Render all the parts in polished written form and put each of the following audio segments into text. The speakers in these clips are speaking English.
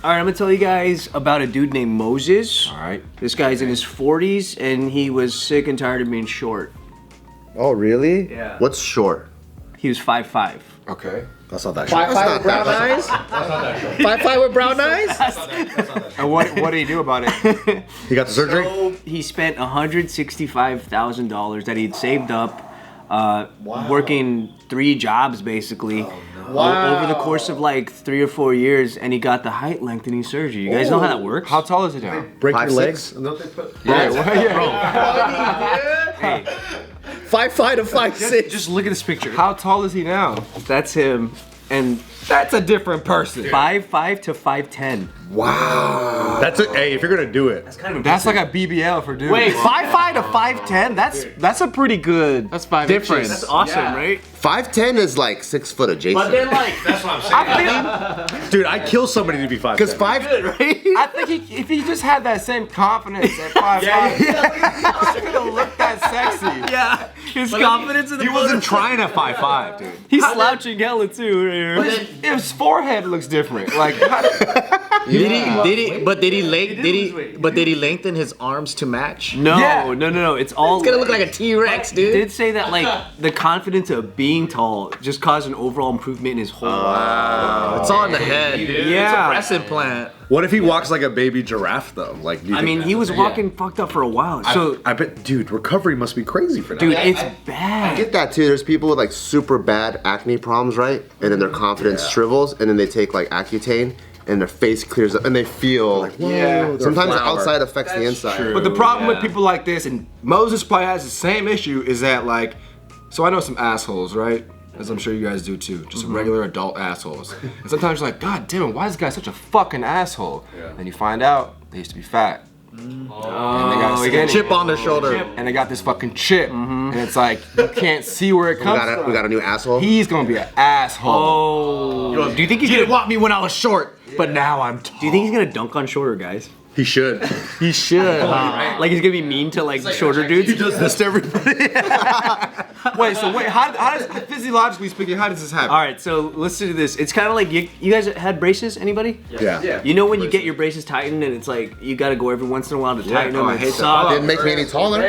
All right, I'm gonna tell you guys about a dude named Moses. All right. This guy's in his 40s, and he was sick and tired of being short. Oh, really? Yeah. What's short? He was 5'5". Okay. That's not that short. 5'5" with brown eyes? 5'5" with brown eyes? And what did he do about it? He got the surgery? So he spent $165,000 that he'd saved up, working 3 jobs basically. Over the course of like 3 or 4 years, and he got the height lengthening surgery. You guys know how that works? How tall is he now? Break your legs? Hey, 5'5" to 5'6". just look at this picture. How tall is he now? That's him, and That's a different person. 5'5" to 5'10". Wow. That's it. Hey, if you're gonna do it. That's like a BBL for dudes. Wait, 5'5" to 5'10"? That's a pretty good difference. That's awesome, right? 5'10" is like 6 foot adjacent. But then like, That's what I'm saying. Dude, I'd kill somebody to be 5'10". Because 5, I think if he just had that same confidence at 5'5", he could have looked that sexy. Yeah, his confidence in the he wasn't trying at 5'5", dude. He's slouching hella too. Right here. His forehead looks different. Like, did he lengthen his arms to match? No, Yeah. no. It's all. It's gonna look like a T-Rex, He dude. did say that like the confidence of being tall just caused an overall improvement in his whole life. It's all in the head, dude. Yeah. It's a breast implant. What if he walks like a baby giraffe, though? Like, I mean, he was walking fucked up for a while. So, I bet, dude, recovery must be crazy for that. dude, it's I bad. get that too. There's people with like super bad acne problems, right? And then their confidence shrivels, and then they take like Accutane, and their face clears up, and they feel like, whoa. Sometimes the outside affects the inside. but the problem with people like this, and Moses probably has the same issue, is that like, so I know some assholes, right? As I'm sure you guys do too, just regular adult assholes. And sometimes you're like, God damn it, why is this guy such a fucking asshole? And you find out they used to be fat. And they got skinny. Chip on their shoulder. And they got this fucking chip. And it's like, you can't see where it comes from. We got a new asshole. He's gonna be an asshole. Oh, do you think he's You didn't gonna? want me when I was short, but now I'm tall. Do you think he's gonna dunk on shorter guys? He should. He should. Like he's gonna be mean to like shorter dudes? He does this to everybody. Wait, how does, physiologically speaking, how does this happen? All right, so listen to this. It's kind of like you guys had braces. Anybody? Yeah. You know when you get your braces tightened and it's like you got to go every once in a while to tighten them. I and hate suck. Didn't make me any taller.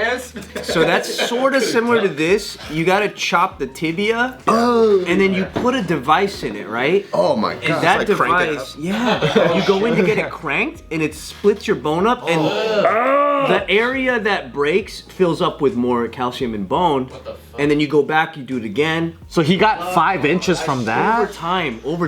So that's sort of similar to this. You got to chop the tibia, and then you put a device in it, right? Oh my god. And that It's like crank it device, you go in to get it cranked, and it splits your bone up, and the area that breaks fills up with more calcium and bone, and then you go back, you do it again. So he got 5 inches from that? Over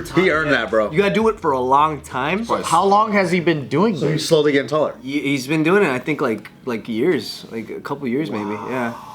time. He earned that, bro. You gotta do it for a long time. How long has he been doing He's this? slowly getting taller. He's been doing it, I think, like years, like a couple years maybe.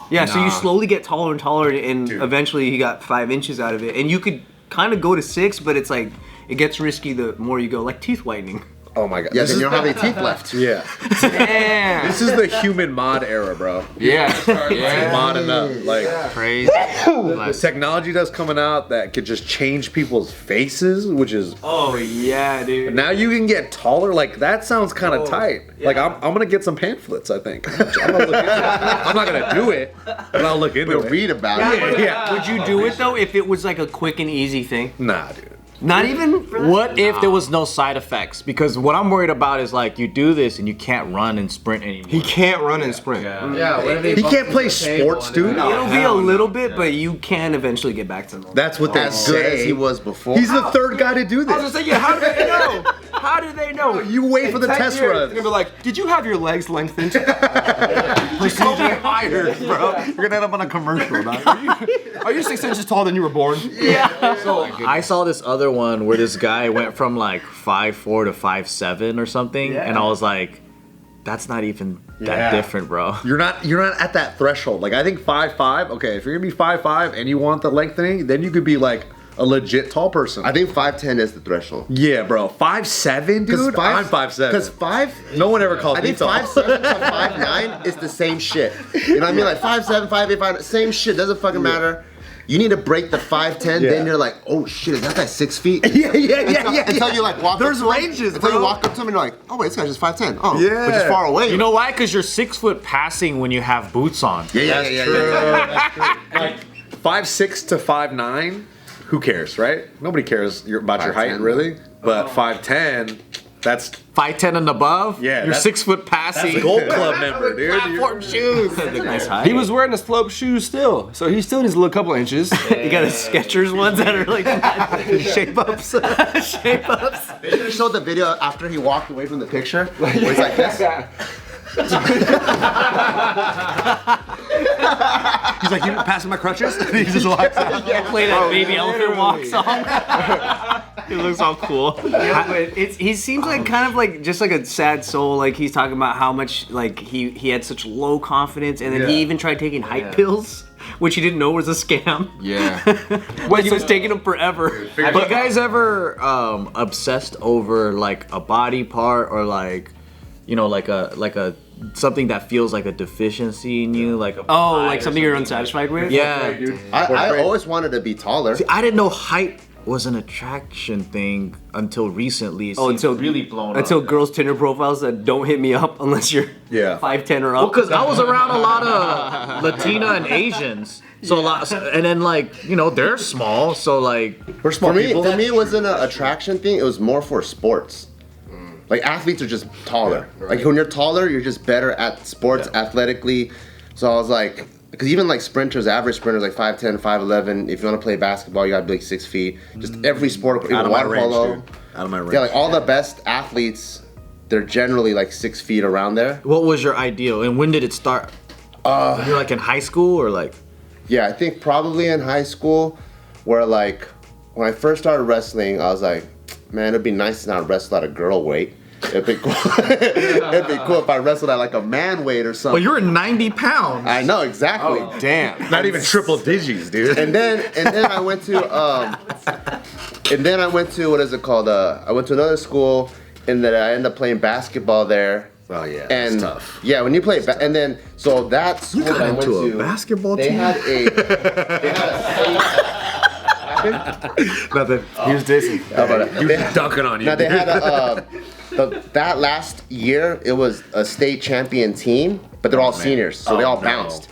Yeah. So you slowly get taller and taller, and eventually he got 5 inches out of it, and you could kind of go to 6, but it's like it gets risky the more you go, like teeth whitening. Oh my god. Yeah, then you don't have any teeth left. Yeah. Damn. This is the human mod era, bro. Yeah. Modding up. Like, Crazy. the technology that's coming out that could just change people's faces, which is. Oh yeah, dude. Now you can get taller. Like, that sounds kind of tight. Like, I'm gonna get some pamphlets, I think. I'm gonna look into it. I'm not gonna do it, but I'll look into We'll it. read about it. Yeah. Would you do it though if it was like a quick and easy thing? Nah, dude. Not even. What if there was no side effects? Because what I'm worried about is like you do this and you can't run and sprint anymore. He can't run and sprint. He can't play sports, dude. It'll be a little bit, but you can eventually get back to normal. That's what they As good as say. he was before. He's the third guy to do I was this. just saying, how do they know? How do they know? You wait for the 10 test years, runs. They're gonna be like, did you have your legs lengthened? Procedure hired, bro. You're gonna end up on a commercial, dog. Are you 6 inches taller than you were born? I saw this other one where this guy went from like 5'4" to 5'7" or something, and I was like, that's not even that different, bro. You're not at that threshold. Like, I think 5'5", okay, if you're gonna be 5'5" and you want the lengthening, then you could be like a legit tall person. I think 5'10" is the threshold. Yeah, bro. 5'7", dude? I'm 5'7". Because 5... No one ever calls I me think tall. 5'7" to 5'9" is the same shit. You know what I mean? Like 5'7", 5'8", 5'9", same shit. Doesn't fucking matter. You need to break the 5'10", then you're like, oh shit, is that guy 6 feet? Yeah. Until you like walk There's up to him, ranges, Until bro. you walk up to him and you're like, oh wait, this guy's just 5'10". Oh, Yeah. which is far away. You know why? Because you're 6 foot passing when you have boots on. Yeah. Like 5'6" to 5'9", who cares, right? Nobody cares about your height, 5'10", really. But 5'10", That's 5'10" and above. Yeah, you're that's- 6 foot passing. that's a Gold Club member, dude. Platform shoes. Nice height. He was wearing the slope shoes still, so he still needs a little couple inches. You got a Skechers ones that are like shape ups. Shape ups. They should have showed the video after he walked away from the picture. Where he's like this. He's like, you passing my crutches? He just walks out. Play that Baby Elephant Walk song. He looks all cool. Yeah, but he seems like kind of like just like a sad soul. Like he's talking about how much like he had such low confidence, and then he even tried taking height pills, which he didn't know was a scam. Yeah. Which was taking him forever. Have you guys ever obsessed over like a body part or like, you know, like a something that feels like a deficiency in you, like a Like something you're unsatisfied with? Yeah. I always wanted to be taller. I didn't know height was an attraction thing until recently. It seems really blown up. Until girls' Tinder profiles that don't hit me up unless you're 5'10" or up. Because I was around a lot of Latina and Asians, so a lot, and then like, you know, they're small, so like We're small For me, people. it wasn't an attraction thing. It was more for sports. Like athletes are just taller. Like when you're taller, you're just better at sports athletically. So I was like, because even like sprinters, average sprinters like 5'10", 5'11". If you want to play basketball, you gotta be like 6 feet. Just every sport, even Out of my water range, polo. dude. Out of my range. Yeah, like all the best athletes, they're generally like 6 feet around there. what was your ideal, and when did it start? When you're like in high school or like? Yeah, I think probably in high school, where like when I first started wrestling, I was like, man, it'd be nice to not wrestle at a girl weight. It'd be cool. It'd be cool if I wrestled at like a man weight or something. But you're 90 pounds. I know exactly. Damn. Not even triple digits, dude. And then I went to what is it called? I went to another school, and then I ended up playing basketball there. Oh yeah, And it's tough. yeah, when you play, and then so that school got that I went into a to, basketball they team? had Nothing. He was dissing. He was dunking on you. Now they had that last year it was a state champion team, but they're all seniors, so they all bounced.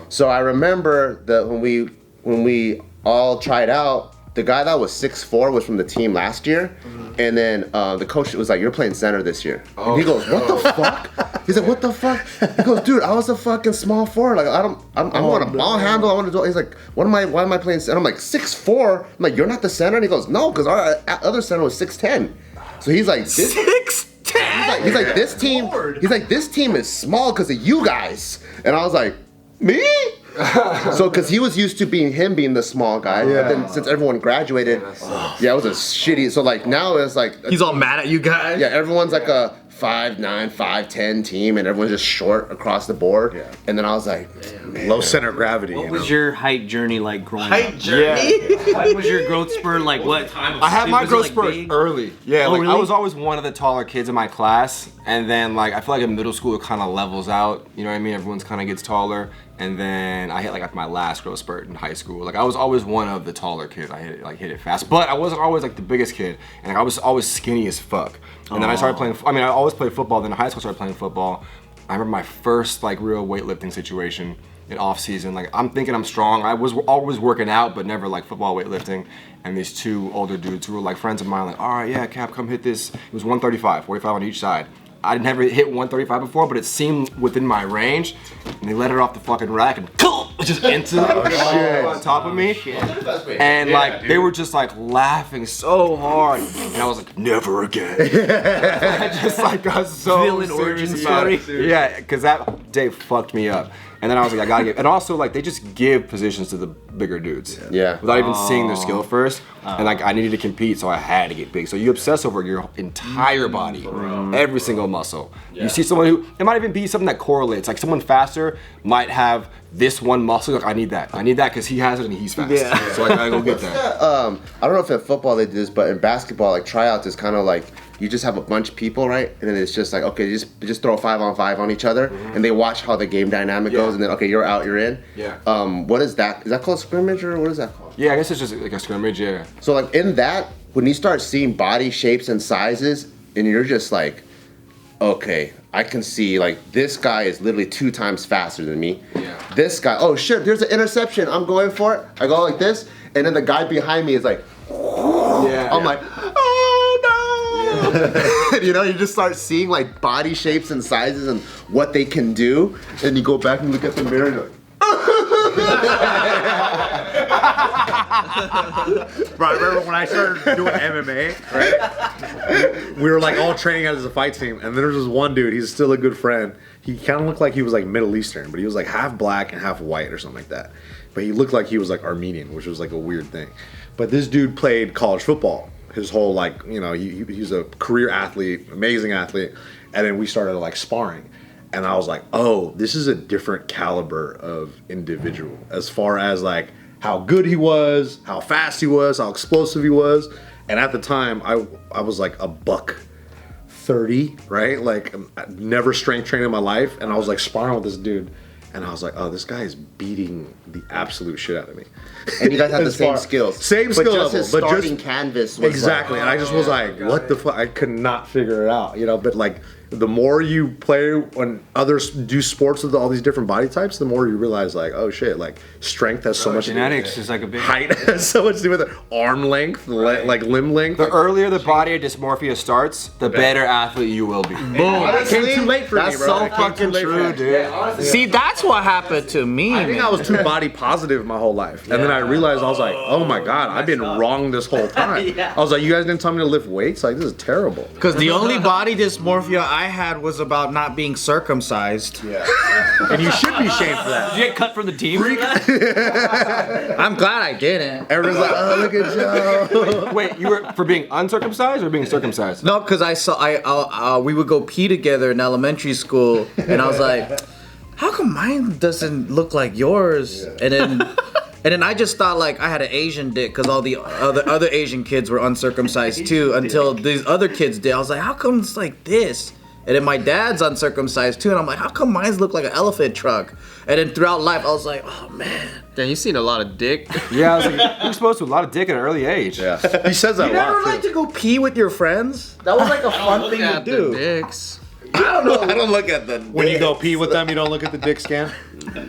So I remember that when we all tried out, the guy that was 6'4" was from the team last year, and then the coach was like, "You're playing center this year." And he goes, "What the fuck?" He's like, "What the fuck?" He goes, "Dude, I was a fucking small forward. Like I'm on a ball handle. I want to do." He's like, "Why am I playing center?" I'm like, 6'4". I'm like, "You're not the center?" And he goes, "No, because our other center was 6'10". So he's like, 6'10". He's like, this team. He's like, this team is small because of you guys. And I was like, me? So, because he was used to being the small guy. But then since everyone graduated, it was a shitty. So like now it's like He's all mad at you guys. yeah, everyone's like a 5'9", 5'10" team, and everyone's just short across the board. Yeah. And then I was like, Low center of gravity. What you was know? your height journey like growing up? journey. What was your growth spurt like? What? I had my Was it, growth like, spurt big? early. Yeah, Oh, like I really? was always one of the taller kids in my class, and then like I feel like in middle school it kind of levels out. You know what I mean? Everyone's kind of gets taller, and then I hit like my last growth spurt in high school. Like I was always one of the taller kids. I hit it fast, but I wasn't always like the biggest kid, and like, I was always skinny as fuck. And then I started playing. I mean, I always played football. Then in high school, I started playing football. I remember my first like real weightlifting situation in off season. Like I'm thinking I'm strong. I was always working out, but never like football weightlifting. And these two older dudes who were like friends of mine, like, all right, yeah, Cap, come hit this. It was 135, 45 on each side. I'd never hit 135 before, but it seemed within my range. And they let it off the fucking rack and just into on top of me. And like they were just like laughing so hard, and I was like, never again. I just like got so Villain origin serious about it. story. Yeah, because that day fucked me up. And then I was like, I gotta give. And also, like, they just give positions to the bigger dudes. Yeah. Without even seeing their skill first. And like, I needed to compete, so I had to get big. So you obsess over your entire body, every single muscle. You see someone who, it might even be something that correlates. Like, someone faster might have this one muscle. Like, I need that. I need that because he has it and he's fast. Yeah. So I gotta go get that. I don't know if in football they do this, but in basketball, like tryouts is kind of like you just have a bunch of people, right? And then it's just like, okay, just throw 5-on-5 on each other, and they watch how the game dynamic goes, and then okay, you're out, you're in. Yeah. What is that? Is that called scrimmage or what is that called? Yeah, I guess it's just like a scrimmage, yeah. So like in that, when you start seeing body shapes and sizes, and you're just like, okay, I can see like this guy is literally 2 times faster than me. Yeah. This guy, oh shit, there's an interception. I'm going for it. I go like this, and then the guy behind me is like, Yeah. I'm like, oh no. You know, you just start seeing like body shapes and sizes and what they can do, and you go back and look at the mirror and you're like, Bro, I remember when I started doing MMA, right? We were like all training as a fight team, and there was this one dude, he's still a good friend. He kind of looked like he was like Middle Eastern, but he was like half black and half white or something like that. But he looked like he was like Armenian, which was like a weird thing. But this dude played college football his whole, like, you know, he's a career athlete, amazing athlete. And then we started like sparring. And I was like, oh, this is a different caliber of individual as far as like how good he was, how fast he was, how explosive he was. And at the time, I was like a $130, right? Like, I'd never strength trained in my life. And I was like sparring with this dude. And I was like, oh, this guy is beating the absolute shit out of me. and you guys have the same skills. Same skill level. His starting canvas was exactly. And I just was like, what the fuck? I could not figure it out, you know? But like, the more you play when others do sports with all these different body types, the more you realize like, oh shit, like strength has so much genetics to do with it. is like a big height has so much to do with it. Arm length, like limb length. The earlier the body dysmorphia starts, the better athlete you will be. Honestly, Came too late for me, that's bro. so It came fucking too late for true, me. dude. See, that's what happened to me. I think I was too body positive my whole life. And then I realized, I was like, oh my God, I've been wrong this whole time. I was like, you guys didn't tell me to lift weights? Like, this is terrible. Because the only body dysmorphia I had was about not being circumcised. And you should be ashamed for that. Did you get cut from the team? I'm glad I didn't. Everyone's like, oh, look at Joe. Wait, you were for being uncircumcised or being circumcised? No, because we would go pee together in elementary school, and I was like, how come mine doesn't look like yours? And then I just thought like I had an Asian dick because all the other Asian kids were uncircumcised too until these other kids did. I was like, how come it's like this? And then my dad's uncircumcised too, and I'm like, how come mine look like an elephant truck? And then throughout life, I was like, oh man. Damn, you've seen a lot of dick. Yeah, I was like, you're exposed to a lot of dick at an early age. Yeah. He says that You a lot never too. like to go pee with your friends? That was like a fun thing to At the do. dicks. I don't know. I don't look at the. When you go pee with them, you don't look at the dick scan.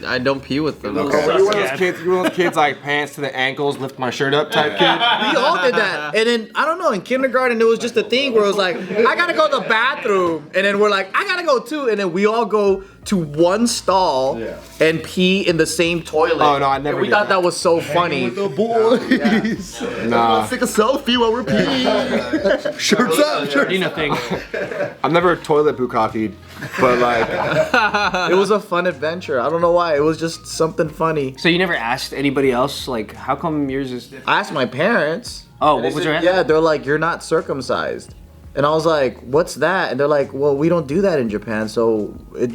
I don't pee with them. So you're one of those kids. You're one of those kids like pants to the ankles, lift my shirt up type kid. We all did that. And then, I don't know, in kindergarten, it was just a thing where it was like, I gotta go to the bathroom. And then we're like, I gotta go too. And then we all go to one stall and pee in the same toilet. Oh, no, I never And we did thought that. that was so funny. The boys. Nah, Let's take a selfie while we're peeing. Shirts up. Shirts. Dina thing. I've never toilet bukkakied, but like, It was a fun adventure. I don't know why. It was just something funny. So you never asked anybody else, like, how come yours is different? I asked my parents. Oh, what was your answer? Yeah, they're like, you're not circumcised. And I was like, what's that? And they're like, well, we don't do that in Japan, so I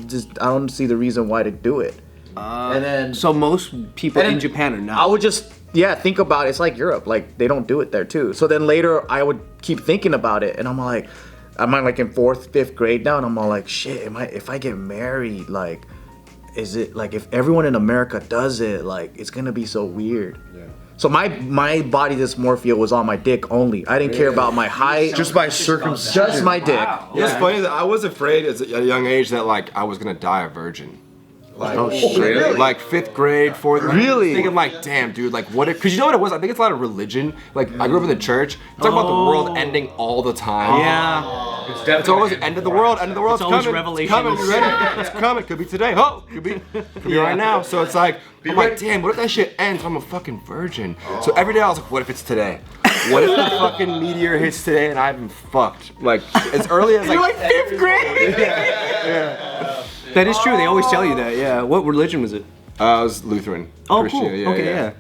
don't see the reason why to do it. And then So most people And in then Japan are not. I would just think about it. It's like Europe, like they don't do it there too. So then later I would keep thinking about it, and I'm like in 4th, 5th grade now, and I'm all like, shit, if I get married, like, is it like if everyone in America does it, like it's gonna be so weird. Yeah. So my body dysmorphia was on my dick only. I didn't care about my height. Just by circumcision. Just my dick. it's funny that I was afraid at a young age that like I was gonna die a virgin. Like, Oh shit. like 5th grade, 4th grade. Really? Thinking like, damn, dude, like what if, cause you know what it was? I think it's a lot of religion. Like, I grew up in the church. Talk about the world ending all the time. Yeah. It's always end of the world, end of the world. It's always coming. revelation. It's coming. You ready? It's coming. Could be today. Oh, could be right now. So it's like, I'm like, damn, what if that shit ends? I'm a fucking virgin. So every day I was like, what if it's today? What if the fucking meteor hits today and I've been fucked? Like, as early as like 5th grade? That is true. They always tell you that. Yeah. What religion was it? I was Lutheran. Oh, Christian. cool. Okay, yeah.